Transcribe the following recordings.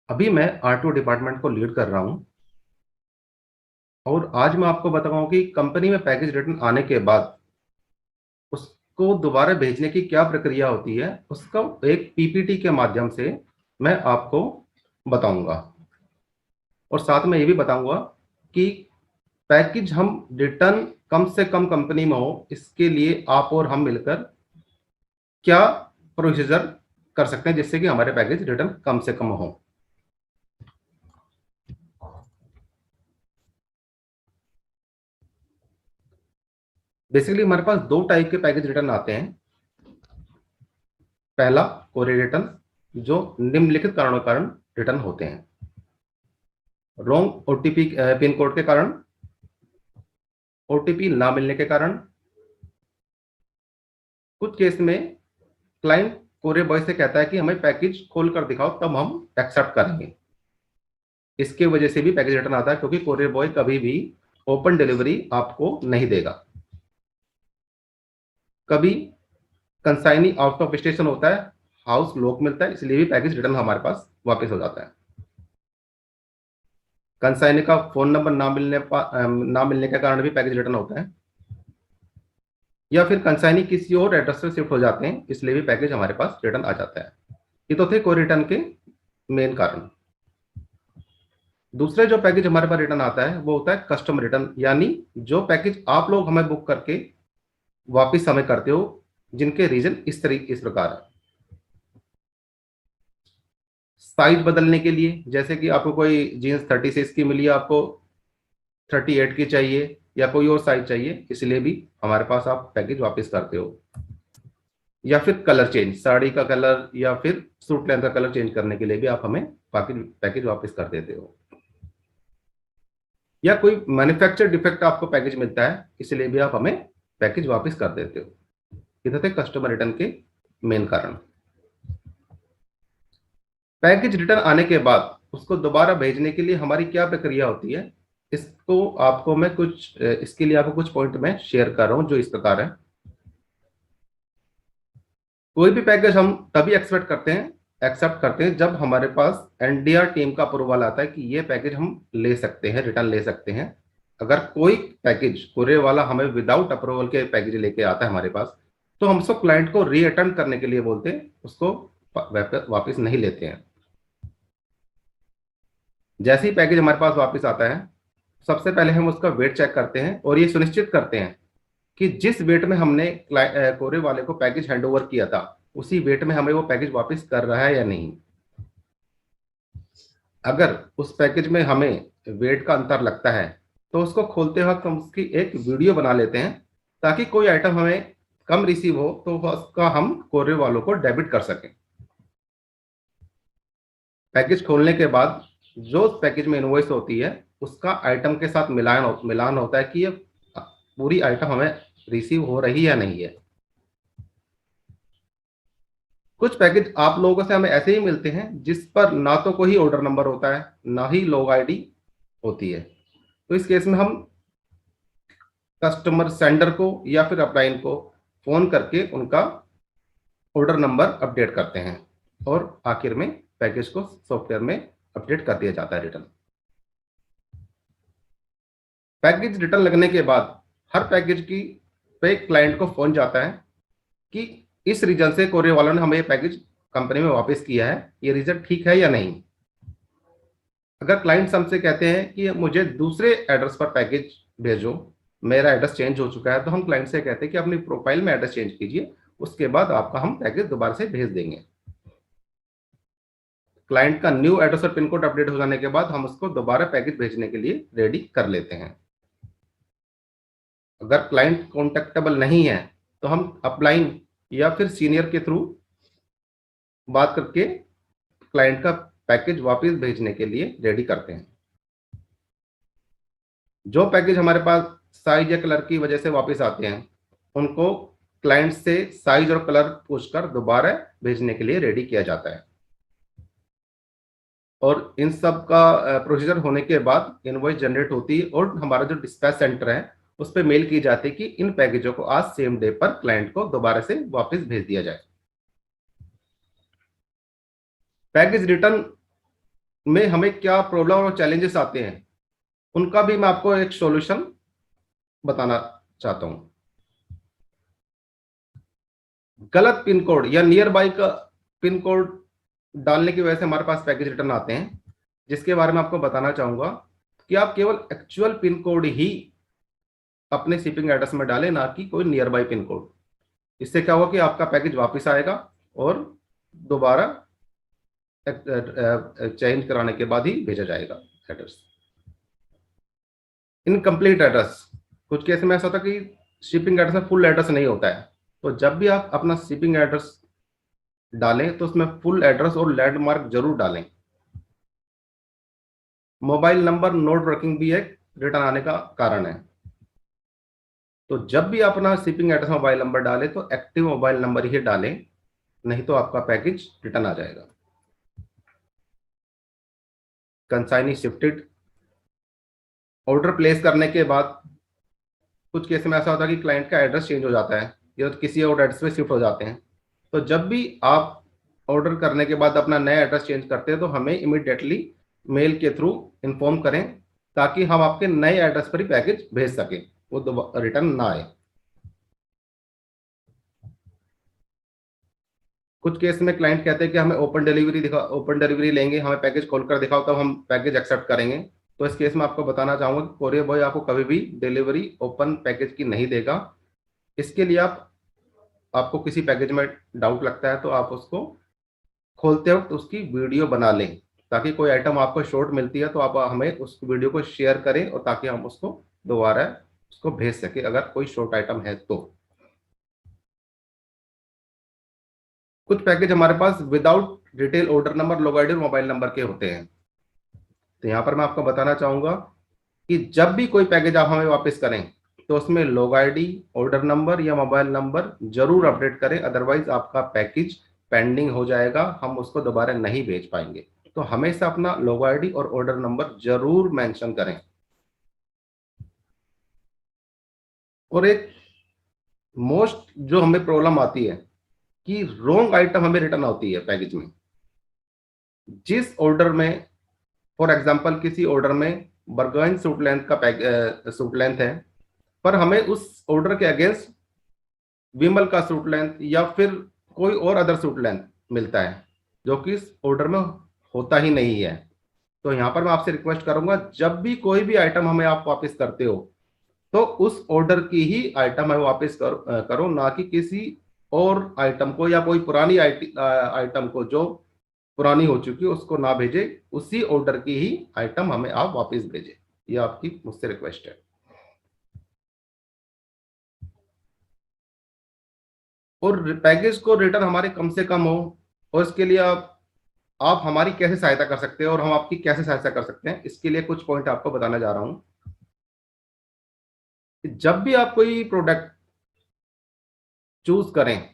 अभी मैं RTO department को लीड कर रहा हूं और आज मैं आपको बताऊंगा कि कंपनी में पैकेज रिटर्न आने के बाद उसको दोबारा भेजने की क्या प्रक्रिया होती है, उसका एक पीपीटी के माध्यम से मैं आपको बताऊंगा। और साथ में ये भी बताऊंगा कि पैकेज हम रिटर्न कम से कम कंपनी में हो, इसके लिए आप और हम मिलकर क्या प्रोसीजर कर सकते हैं जिससे कि हमारे पैकेज रिटर्न कम से कम हो। बेसिकली हमारे पास दो टाइप के पैकेज रिटर्न आते हैं। पहला कोरियर रिटर्न जो निम्नलिखित कारणों के कारण रिटर्न होते हैं। रॉन्ग ओटीपी पिन कोड के कारण, ओटीपी ना मिलने के कारण, कुछ केस में क्लाइंट कोरियर बॉय से कहता है कि हमें पैकेज खोल कर दिखाओ तब हम एक्सेप्ट करेंगे। इसके वजह से भी पैकेज रिटर्न आता है, क्योंकि कोरियर बॉय कभी भी ओपन डिलीवरी आपको नहीं देगा। कभी कंसाइनी आउट ऑफ स्टेशन होता है, हाउस लॉक मिलता है, इसलिए भी पैकेज रिटर्न हमारे पास वापस हो जाता है। कंसाइनी का फोन नंबर ना मिलने के कारण भी पैकेज रिटर्न होता है, या फिर कंसाइनी किसी और एड्रेस से शिफ्ट हो जाते हैं, इसलिए भी पैकेज हमारे पास रिटर्न आ जाता है। ये तो थे कोई रिटर्न के मेन कारण। दूसरे जो पैकेज हमारे पास रिटर्न आता है वो होता है कस्टमर रिटर्न, यानी जो पैकेज आप लोग हमें बुक करके वापिस हमें करते हो, जिनके रीजन इस प्रकार है। साइज बदलने के लिए, जैसे कि आपको कोई जीन्स 36 की मिली, आपको 38 की चाहिए या कोई और साइज चाहिए, इसलिए भी हमारे पास आप पैकेज वापस करते हो। या फिर कलर चेंज, साड़ी का कलर या फिर सूट लेंथ का कलर चेंज करने के लिए भी आप हमें पैकेज वापस कर देते हो। या कोई मैन्युफैक्चर डिफेक्ट आपको पैकेज मिलता है, इसलिए भी आप हमें पैकेज वापस कर देते हो। ये थे कस्टमर रिटर्न के मेन कारण। पैकेज रिटर्न आने के बाद उसको दोबारा भेजने के लिए हमारी क्या प्रक्रिया होती है, इसको आपको मैं इसके लिए आपको कुछ पॉइंट में शेयर कर रहा हूं, जो इस प्रकार है। कोई भी पैकेज हम तभी एक्सेप्ट करते हैं जब हमारे पास एनडीआर टीम का अप्रूवल आता है कि ये पैकेज हम ले सकते हैं, रिटर्न ले सकते हैं। अगर कोई पैकेज कुरियर वाला हमें विदाउट अप्रूवल के पैकेज लेके आता है हमारे पास, तो हम उसको क्लाइंट को रीअटेंड करने के लिए बोलते हैं, उसको वापस नहीं लेते हैं। जैसे ही पैकेज हमारे पास वापस आता है, सबसे पहले हम उसका वेट चेक करते हैं और ये सुनिश्चित करते हैं कि जिस वेट में हमने कोरियर वाले को पैकेज हैंडओवर किया था, उसी वेट में हमें वो पैकेज वापस कर रहा है या नहीं। अगर उस पैकेज में हमें वेट का अंतर लगता है, तो उसको खोलते वक्त हम उसकी एक वीडियो बना लेते हैं, ताकि कोई आइटम हमें कम रिसीव हो तो उसका हम कोरियर वालों को डेबिट कर सकें। पैकेज खोलने के बाद जो पैकेज में इनवॉइस होती है, उसका आइटम के साथ मिलान होता है कि ये पूरी आइटम हमें रिसीव हो रही है या नहीं है। कुछ पैकेज आप लोगों से हमें ऐसे ही मिलते हैं जिस पर ना तो कोई ऑर्डर नंबर होता है, ना ही लॉग आईडी होती है। तो इस केस में हम कस्टमर सेंडर को या फिर अपलाइन को फोन करके उनका ऑर्डर नंबर अपडेट करते हैं, और आखिर में पैकेज को सॉफ्टवेयर में अपडेट कर दिया जाता है रिटर्न। पैकेज रिटर्न लगने के बाद हर पैकेज की पे क्लाइंट को फोन जाता है कि इस रीजन से कोरियर वालों ने हमें ये पैकेज कंपनी में वापस किया है, ये रीजन ठीक है या नहीं। अगर क्लाइंट्स हमसे कहते हैं कि मुझे दूसरे एड्रेस पर पैकेज भेजो, मेरा एड्रेस चेंज हो चुका है, तो हम क्लाइंट से कहते हैं कि अपनी प्रोफाइल में एड्रेस चेंज कीजिए, उसके बाद आपका हम पैकेज दोबारा से भेज देंगे। क्लाइंट का न्यू एड्रेस और पिन कोड अपडेट हो जाने के बाद हम उसको दोबारा पैकेज भेजने के लिए रेडी कर लेते हैं। अगर क्लाइंट कॉन्टेक्टेबल नहीं है, तो हम अपलाइन या फिर सीनियर के थ्रू बात करके क्लाइंट का पैकेज वापस भेजने के लिए रेडी करते हैं। जो पैकेज हमारे पास साइज या कलर की वजह से वापस आते हैं, उनको क्लाइंट से साइज और कलर पूछकर दोबारा भेजने के लिए रेडी किया जाता है। और इन सब का प्रोसीजर होने के बाद इनवॉइस जनरेट होती है और हमारा जो डिस्पैच सेंटर है उस पर मेल की जाती है कि इन पैकेजों को आज सेम डे पर क्लाइंट को दोबारा से वापस भेज दिया जाए। पैकेज रिटर्न में हमें क्या प्रॉब्लम और चैलेंजेस आते हैं, उनका भी मैं आपको एक सॉल्यूशन बताना चाहता हूं। गलत पिन कोड या नियर बाई का पिन कोड डालने की वजह से हमारे पास पैकेज रिटर्न आते हैं, जिसके बारे में आपको बताना चाहूंगा कि आप केवल एक्चुअल पिन कोड ही अपने शिपिंग एड्रेस में डालें, ना कि कोई नियर बाई पिन कोड। इससे क्या होगा कि आपका पैकेज वापस आएगा और दोबारा चेंज कराने के बाद ही भेजा जाएगा एड्रेस। इनकम्प्लीट एड्रेस, कुछ केस में ऐसा होता है कि शिपिंग एड्रेस में फुल एड्रेस नहीं होता है, तो जब भी आप अपना शिपिंग एड्रेस डालें तो उसमें फुल एड्रेस और लैंडमार्क जरूर डालें। मोबाइल नंबर नोट वर्किंग भी एक रिटर्न आने का कारण है, तो जब भी अपना शिपिंग एड्रेस मोबाइल नंबर डालें तो एक्टिव मोबाइल नंबर ही डालें, नहीं तो आपका पैकेज रिटर्न आ जाएगा। कंसाइनी शिफ्टेड, ऑर्डर प्लेस करने के बाद कुछ केस में ऐसा होता है कि क्लाइंट का एड्रेस चेंज हो जाता है या तो किसी और एड्रेस पे शिफ्ट हो जाते हैं, तो जब भी आप ऑर्डर करने के बाद अपना नया एड्रेस चेंज करते हैं तो हमें इमीडिएटली मेल के थ्रू इन्फॉर्म करें, ताकि हम आपके नए एड्रेस पर ही पैकेज भेज सकें, वो रिटर्न ना आए। कुछ केस में क्लाइंट कहते हैं कि हमें ओपन डिलीवरी लेंगे, हमें पैकेज खोलकर दिखाओ तब हम पैकेज एक्सेप्ट करेंगे। तो इस केस में आपको बताना चाहूंगा कि कोरियर बॉय आपको कभी भी डिलीवरी ओपन पैकेज की नहीं देगा। इसके लिए आपको किसी पैकेज में डाउट लगता है तो आप उसको खोलते वक्त उसकी वीडियो बना लें, ताकि कोई आइटम आपको शॉर्ट मिलती है तो आप हमें उस वीडियो को शेयर करें और ताकि हम उसको दोबारा उसको भेज सके अगर कोई शॉर्ट आइटम है तो। कुछ पैकेज हमारे पास विदाउट डिटेल ऑर्डर नंबर, लोग आईडी और मोबाइल नंबर के होते हैं, तो यहां पर मैं आपको बताना चाहूंगा कि जब भी कोई पैकेज आप हमें वापस करें तो उसमें लोग आईडी, ऑर्डर नंबर या मोबाइल नंबर जरूर अपडेट करें, अदरवाइज आपका पैकेज पेंडिंग हो जाएगा, हम उसको दोबारा नहीं भेज पाएंगे। तो हमेशा अपना लोग आईडी और ऑर्डर नंबर जरूर मेंशन करें। और एक मोस्ट जो हमें प्रॉब्लम आती है कि रॉन्ग आइटम हमें रिटर्न होती है पैकेज में। जिस ऑर्डर में, फॉर एग्जांपल किसी ऑर्डर में बर्गोइन सूट लेंथ का सूट लेंथ है, पर हमें उस ऑर्डर के अगेंस्ट विमल का सूट लेंथ या फिर कोई और अदर सूट लेंथ मिलता है, जो कि इस ऑर्डर में होता ही नहीं है। तो यहां पर मैं आपसे रिक्वेस्ट करूंगा, जब भी कोई भी आइटम हमें आप वापस करते हो तो उस ऑर्डर की ही आइटम हमें वापस करो, ना कि किसी और आइटम को या कोई पुरानी आइटम को जो पुरानी हो चुकी है उसको ना भेजे, उसी ऑर्डर की ही आइटम हमें आप वापस भेजें। ये आपकी मुझसे रिक्वेस्ट है। और पैकेज को रिटर्न हमारे कम से कम हो, और इसके लिए आप हमारी कैसे सहायता कर सकते हैं और हम आपकी कैसे सहायता कर सकते हैं, इसके लिए कुछ पॉइंट आपको बताना जा रहा हूं। कि जब भी आप कोई प्रोडक्ट चूज करें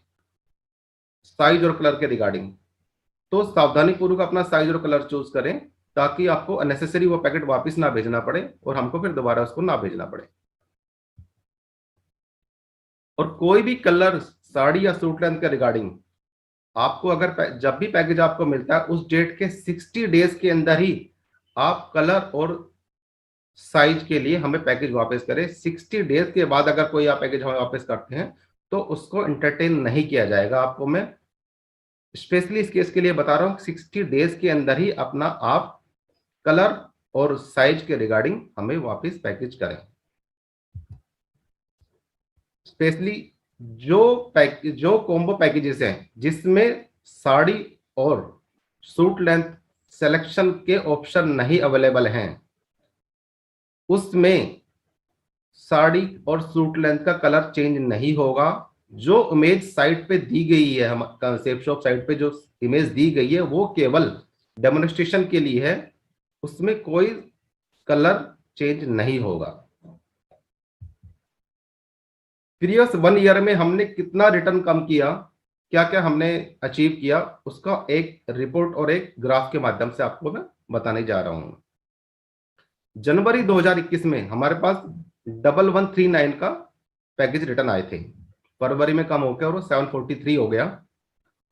साइज और कलर के रिगार्डिंग, तो सावधानी पूर्वक अपना साइज और कलर चूज करें, ताकि आपको अननेसेसरी वो पैकेट वापस ना भेजना पड़े और हमको फिर दोबारा उसको ना भेजना पड़े। और कोई भी कलर, साड़ी या सूट लेंथ के रिगार्डिंग आपको अगर जब भी पैकेज आपको मिलता है उस डेट के 60 डेज के अंदर ही आप कलर और साइज के लिए हमें पैकेज वापस करें। 60 डेज के बाद अगर कोई आप पैकेज हमें वापस करते हैं तो उसको एंटरटेन नहीं किया जाएगा। आपको मैं स्पेशली इस केस के लिए बता रहा हूं, 60 डेज के अंदर ही अपना आप कलर और साइज के रिगार्डिंग हमें वापस पैकेज करें। स्पेशली जो कॉम्बो पैकेजेस हैं जिसमें साड़ी और सूट लेंथ सिलेक्शन के ऑप्शन नहीं अवेलेबल हैं, उसमें साड़ी और सूट लेंथ का कलर चेंज नहीं होगा। जो इमेज साइट पे दी गई है, हम कंसेप्ट शॉप साइट पे जो इमेज दी गई है वो केवल डेमोन्स्ट्रेशन के लिए है, उसमें कोई कलर चेंज नहीं होगा। प्रीवियस 1 ईयर में हमने कितना रिटर्न कम किया, क्या क्या हमने अचीव किया, उसका एक रिपोर्ट और एक ग्राफ के माध्यम से आपको मैं बताने जा रहा हूं। जनवरी 2021 में हमारे पास 1139 का पैकेज रिटर्न आए थे, फरवरी में कम हो गया और 743 हो गया।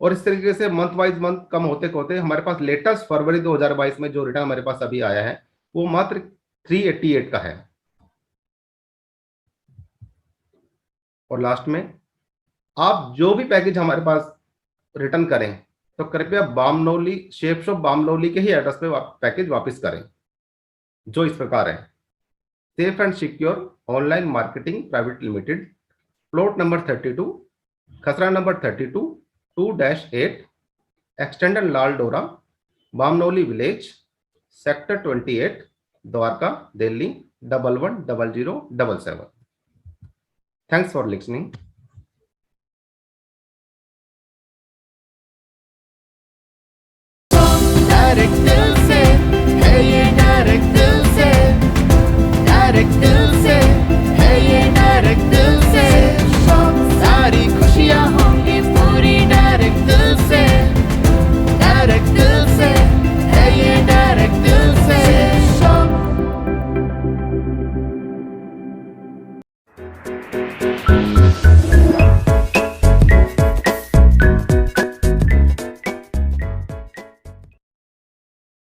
और इस तरीके से मंथ वाइज मंथ कम होते होते हमारे पास लेटेस्ट फरवरी 2022 में जो रिटर्न हमारे पास अभी आया है वो मात्र 388 का है। और लास्ट में आप जो भी पैकेज हमारे पास रिटर्न करें तो कृपया बामनोली शेप शॉप बामनोली के ही एड्रेस पे पैकेज वापस करें, जो इस प्रकार है। Safe and secure online marketing private limited, plot number 32, खसरा नंबर 32 2-8, एक्सटेंडेड लाल डोरा, Bamnoli village, sector 28, Dwarka, Delhi 110077। Thanks for listening.